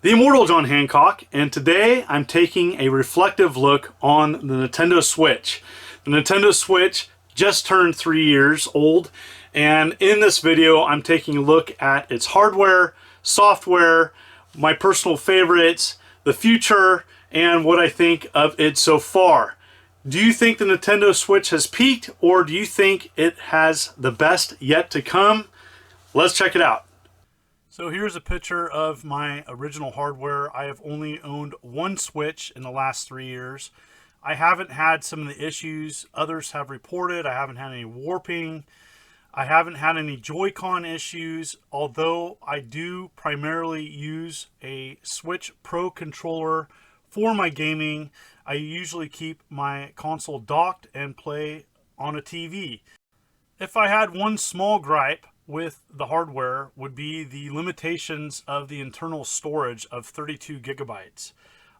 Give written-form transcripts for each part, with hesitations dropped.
The immortal John Hancock, and today I'm taking a reflective look on the Nintendo Switch. The Nintendo Switch just turned 3 years old, and in this video I'm taking a look at its hardware, software, my personal favorites, the future, and what I think of it so far. Do you think the Nintendo Switch has peaked, or do you think it has the best yet to come? Let's check it out. So here's a picture of my original hardware. I have only owned one Switch in the last 3 years. I haven't had some of the issues others have reported. I haven't had any warping. I haven't had any Joy-Con issues, although I do primarily use a Switch Pro controller for my gaming. I usually keep my console docked and play on a TV. If I had one small gripe with the hardware, would be the limitations of the internal storage of 32 gigabytes.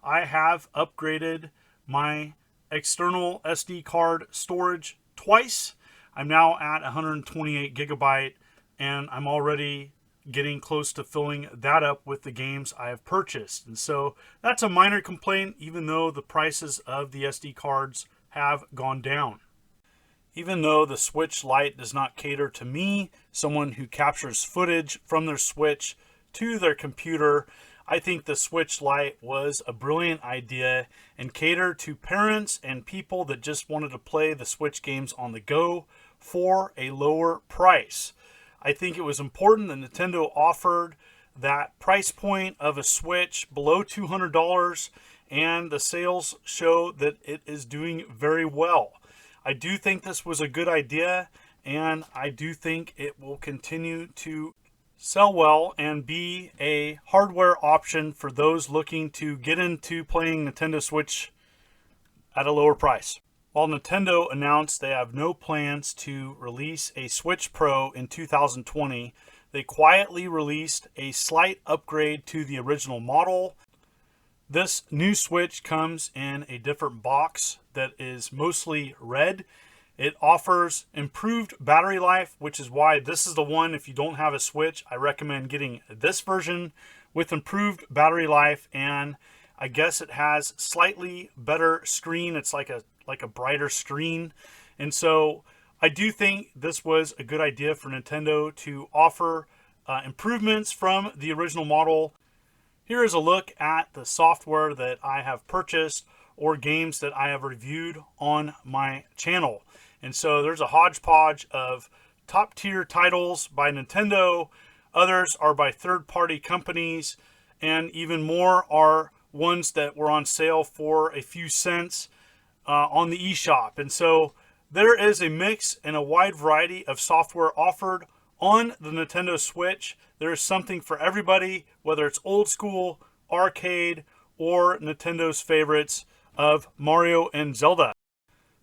I have upgraded my external SD card storage twice. I'm now at 128 gigabyte, and I'm already getting close to filling that up with the games I have purchased. And so that's a minor complaint, even though the prices of the SD cards have gone down. Even though the Switch Lite does not cater to me, someone who captures footage from their Switch to their computer, I think the Switch Lite was a brilliant idea and catered to parents and people that just wanted to play the Switch games on the go for a lower price. I think it was important that Nintendo offered that price point of a Switch below $200, and the sales show that it is doing very well. I do think this was a good idea, and I do think it will continue to sell well and be a hardware option for those looking to get into playing Nintendo Switch at a lower price. While Nintendo announced they have no plans to release a Switch Pro in 2020, they quietly released a slight upgrade to the original model. This new Switch comes in a different box that is mostly red. It offers improved battery life, which is why this is the one, if you don't have a Switch, I recommend getting this version with improved battery life. And I guess it has slightly better screen. It's like a brighter screen. And so I do think this was a good idea for Nintendo to offer improvements from the original model. Here is a look at the software that I have purchased or games that I have reviewed on my channel. And so there's a hodgepodge of top tier titles by Nintendo. Others are by third-party companies, and even more are ones that were on sale for a few cents on the eShop. And so there is a mix and a wide variety of software offered on the Nintendo Switch. There is something for everybody, whether it's old school, arcade, or Nintendo's favorites of Mario and Zelda.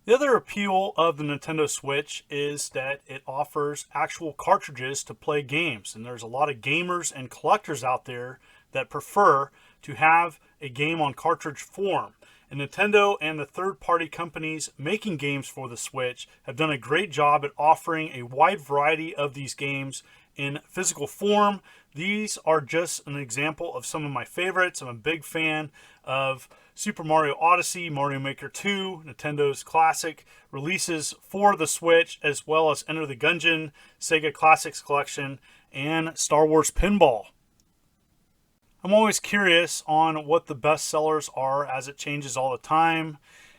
The other appeal of the Nintendo Switch is that it offers actual cartridges to play games. And there's a lot of gamers and collectors out there that prefer to have a game on cartridge form. And Nintendo and the third-party companies making games for the Switch have done a great job at offering a wide variety of these games in physical form. These are just an example of some of my favorites. I'm a big fan of Super Mario Odyssey, Mario Maker 2, Nintendo's classic releases for the Switch, as well as Enter the Gungeon, Sega Classics Collection, and Star Wars Pinball. I'm always curious on what the best sellers are, as it changes all the time.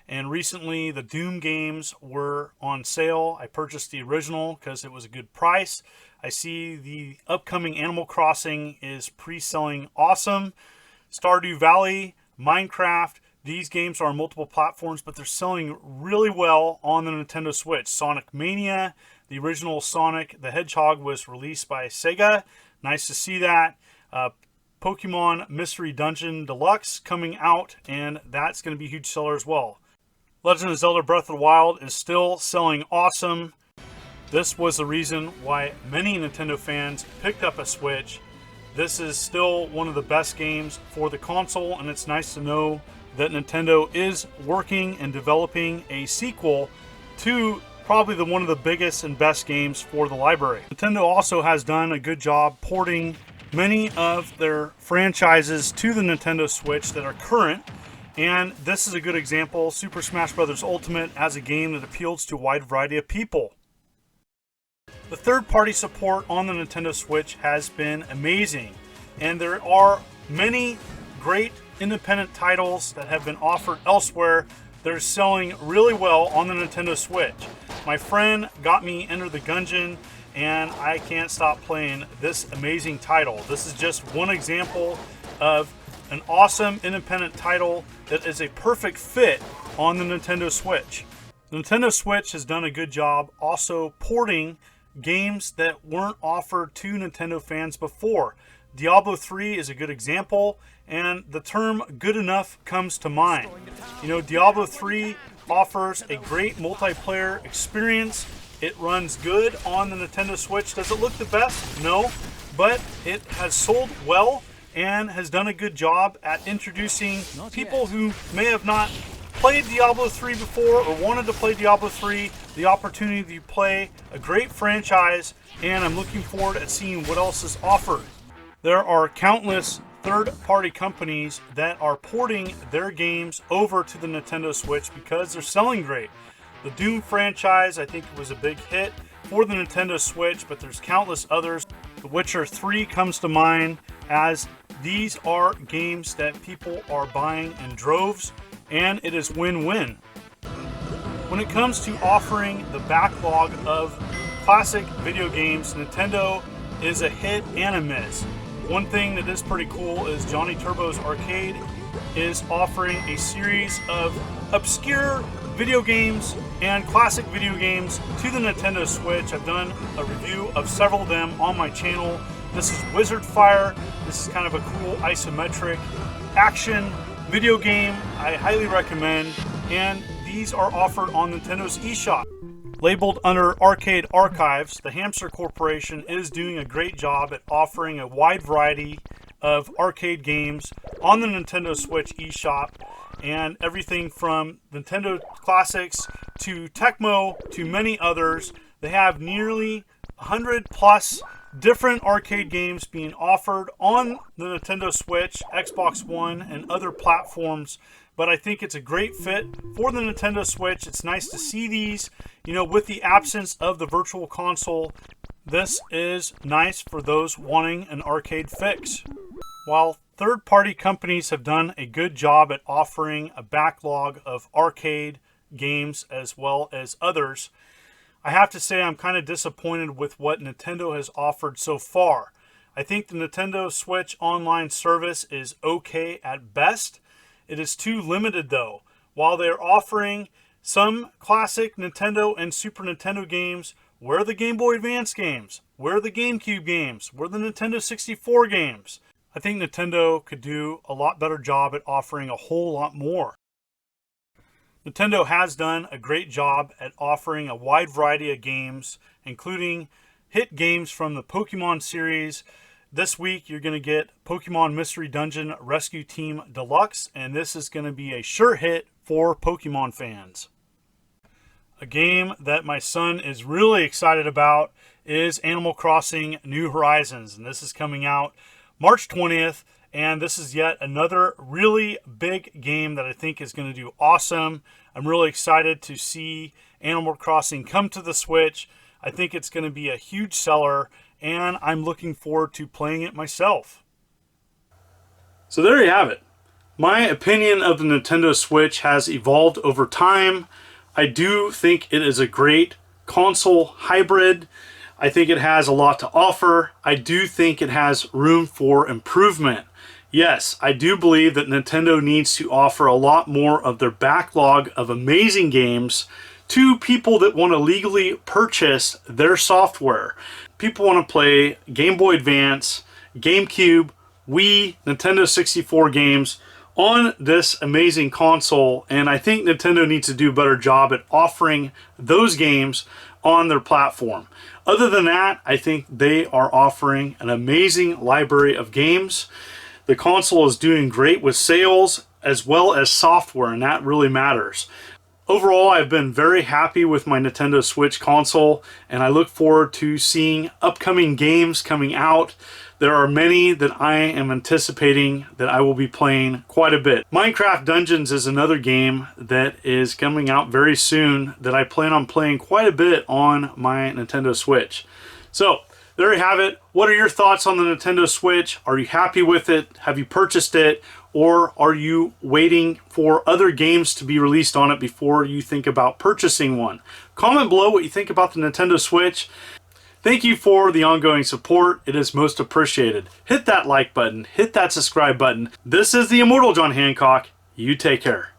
And recently the Doom games were on sale. I purchased the original because it was a good price. I see the upcoming Animal Crossing is pre-selling awesome. Stardew Valley, Minecraft, these games are on multiple platforms, but they're selling really well on the Nintendo Switch. Sonic Mania, the original Sonic the Hedgehog, was released by Sega. Nice to see that. Pokemon Mystery Dungeon Deluxe coming out, and that's going to be a huge seller as well. Legend of Zelda Breath of the Wild is still selling awesome. This was the reason why many Nintendo fans picked up a Switch. This is still one of the best games for the console, and it's nice to know that Nintendo is working and developing a sequel to probably one of the biggest and best games for the library. Nintendo also has done a good job porting many of their franchises to the Nintendo Switch that are current, and this is a good example. Super Smash Bros. Ultimate as a game that appeals to a wide variety of people. The third-party support on the Nintendo Switch has been amazing, and there are many great independent titles that have been offered elsewhere that are selling really well on the Nintendo Switch. My friend got me Enter the Gungeon, and I can't stop playing this amazing title. This is just one example of an awesome independent title that is a perfect fit on the Nintendo Switch. The Nintendo Switch has done a good job also porting games that weren't offered to Nintendo fans before. Diablo 3 is a good example, and the term good enough comes to mind. You know, Diablo 3 offers a great multiplayer experience. It runs good on the Nintendo Switch. Does it look the best? No, but it has sold well and has done a good job at introducing people who may have not played Diablo 3 before or wanted to play Diablo 3 the opportunity to play a great franchise, and I'm looking forward at seeing what else is offered. There are countless third-party companies that are porting their games over to the Nintendo Switch because they're selling great. The Doom franchise, I think, was a big hit for the Nintendo Switch, but there's countless others. The Witcher 3 comes to mind, as these are games that people are buying in droves, and it is win-win. When it comes to offering the backlog of classic video games, Nintendo is a hit and a miss. One thing that is pretty cool is Johnny Turbo's Arcade is offering a series of obscure video games and classic video games to the Nintendo Switch. I've done a review of several of them on my channel. This is Wizard Fire. This is kind of a cool isometric action video game I highly recommend, and these are offered on Nintendo's eShop. Labeled under Arcade Archives, the Hamster Corporation is doing a great job at offering a wide variety of arcade games on the Nintendo Switch eShop, and everything from Nintendo classics to Tecmo to many others. They have nearly 100 plus different arcade games being offered on the Nintendo Switch, Xbox One, and other platforms. But I think it's a great fit for the Nintendo Switch. It's nice to see these, you know, with the absence of the Virtual Console. This is nice for those wanting an arcade fix. While third-party companies have done a good job at offering a backlog of arcade games as well as others, I have to say I'm kind of disappointed with what Nintendo has offered so far. I think the Nintendo Switch online service is okay at best. It is too limited though. While they're offering some classic Nintendo and Super Nintendo games, where are the Game Boy Advance games? Where are the GameCube games? Where are the Nintendo 64 games? I think Nintendo could do a lot better job at offering a whole lot more. Nintendo has done a great job at offering a wide variety of games, including hit games from the Pokemon series. This week, you're going to get Pokemon Mystery Dungeon Rescue Team Deluxe, and this is going to be a sure hit for Pokemon fans. A game that my son is really excited about is Animal Crossing New Horizons, and this is coming out March 20th, and this is yet another really big game that I think is going to do awesome. I'm really excited to see Animal Crossing come to the Switch. I think it's going to be a huge seller, and I'm looking forward to playing it myself. So there you have it. My opinion of the Nintendo Switch has evolved over time. I do think it is a great console hybrid. I think it has a lot to offer. I do think it has room for improvement. Yes, I do believe that Nintendo needs to offer a lot more of their backlog of amazing games to people that want to legally purchase their software. People want to play Game Boy Advance, GameCube, Wii, Nintendo 64 games on this amazing console, and I think Nintendo needs to do a better job at offering those games on their platform. Other than that, I think they are offering an amazing library of games. The console is doing great with sales as well as software, and that really matters. Overall, I've been very happy with my Nintendo Switch console, and I look forward to seeing upcoming games coming out there are many that I am anticipating that I will be playing quite a bit. Minecraft Dungeons is another game that is coming out very soon that I plan on playing quite a bit on my Nintendo Switch. So there you have it. What are your thoughts on the Nintendo Switch? Are you happy with it? Have you purchased it? Or are you waiting for other games to be released on it before you think about purchasing one? Comment below what you think about the Nintendo Switch. Thank you for the ongoing support. It is most appreciated. Hit that like button. Hit that subscribe button. This is the Immortal John Hancock. You take care.